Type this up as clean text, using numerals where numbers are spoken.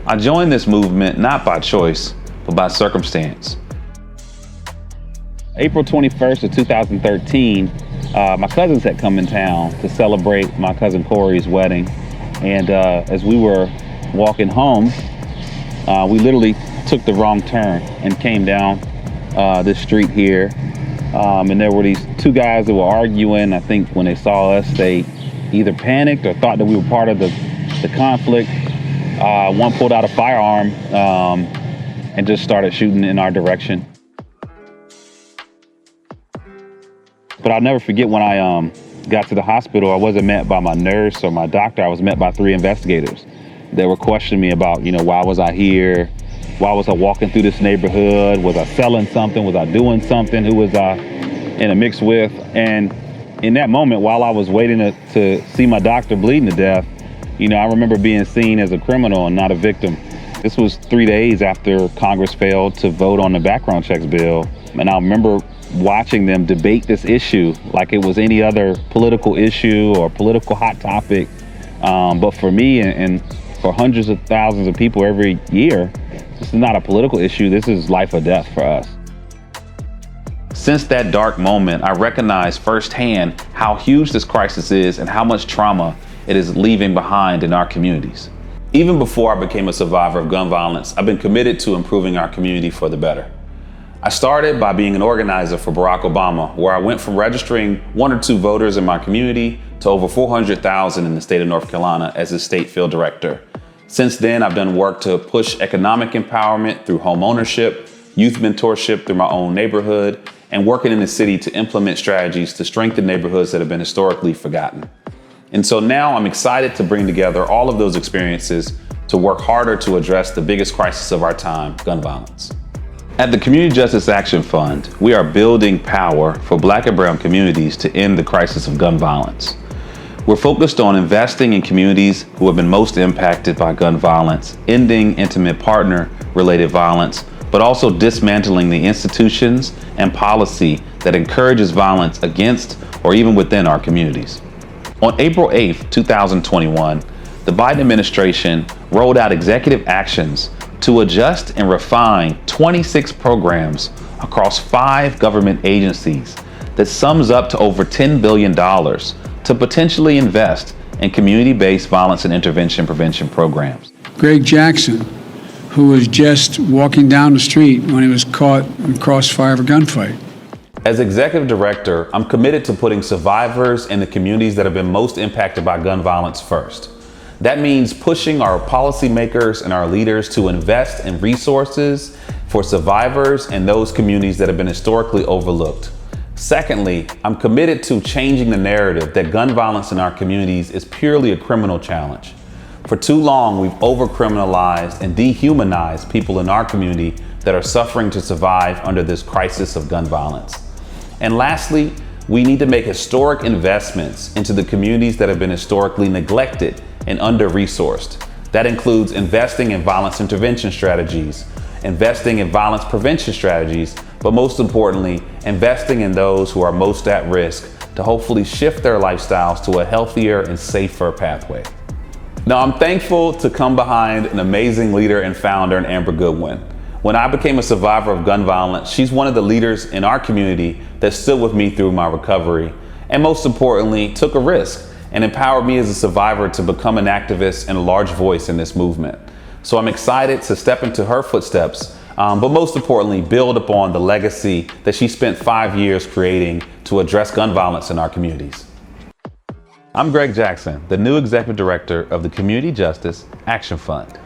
I joined this movement not by choice, but by circumstance. April 21st of 2013, my cousins had come in town to celebrate my cousin Corey's wedding. And as we were walking home, we literally took the wrong turn and came down this street here. And there were these two guys that were arguing. I think when they saw us, they either panicked or thought that we were part of the conflict. One pulled out a firearm and just started shooting in our direction. But I'll never forget when I got to the hospital, I wasn't met by my nurse or my doctor. I was met by 3 investigators. They were questioning me about, why was I here? Why was I walking through this neighborhood? Was I selling something? Was I doing something? Who was I in a mix with? And in that moment, while I was waiting to see my doctor bleeding to death, I remember being seen as a criminal and not a victim. This was 3 days after Congress failed to vote on the background checks bill. And I remember watching them debate this issue like it was any other political issue or political hot topic. But for me and for hundreds of thousands of people every year, this is not a political issue. This is life or death for us. Since that dark moment, I recognized firsthand how huge this crisis is and how much trauma it is leaving behind in our communities. Even before I became a survivor of gun violence, I've been committed to improving our community for the better. I started by being an organizer for Barack Obama, where I went from registering 1 or 2 voters in my community to over 400,000 in the state of North Carolina as his state field director. Since then, I've done work to push economic empowerment through home ownership, youth mentorship through my own neighborhood, and working in the city to implement strategies to strengthen neighborhoods that have been historically forgotten. And so now I'm excited to bring together all of those experiences to work harder to address the biggest crisis of our time, gun violence. At the Community Justice Action Fund, we are building power for Black and Brown communities to end the crisis of gun violence. We're focused on investing in communities who have been most impacted by gun violence, ending intimate partner-related violence, but also dismantling the institutions and policy that encourages violence against or even within our communities. On April 8th, 2021, the Biden administration rolled out executive actions to adjust and refine 26 programs across 5 government agencies that sums up to over $10 billion to potentially invest in community-based violence and intervention prevention programs. Greg Jackson, who was just walking down the street when he was caught in crossfire of a gunfight. As executive director, I'm committed to putting survivors and the communities that have been most impacted by gun violence first. That means pushing our policymakers and our leaders to invest in resources for survivors and those communities that have been historically overlooked. Secondly, I'm committed to changing the narrative that gun violence in our communities is purely a criminal challenge. For too long, we've over-criminalized and dehumanized people in our community that are suffering to survive under this crisis of gun violence. And lastly, we need to make historic investments into the communities that have been historically neglected and under-resourced. That includes investing in violence intervention strategies, investing in violence prevention strategies, but most importantly, investing in those who are most at risk to hopefully shift their lifestyles to a healthier and safer pathway. Now, I'm thankful to come behind an amazing leader and founder in Amber Goodwin. When I became a survivor of gun violence, she's one of the leaders in our community that stood with me through my recovery, and most importantly, took a risk and empowered me as a survivor to become an activist and a large voice in this movement. So I'm excited to step into her footsteps, but most importantly, build upon the legacy that she spent 5 years creating to address gun violence in our communities. I'm Greg Jackson, the new Executive Director of the Community Justice Action Fund.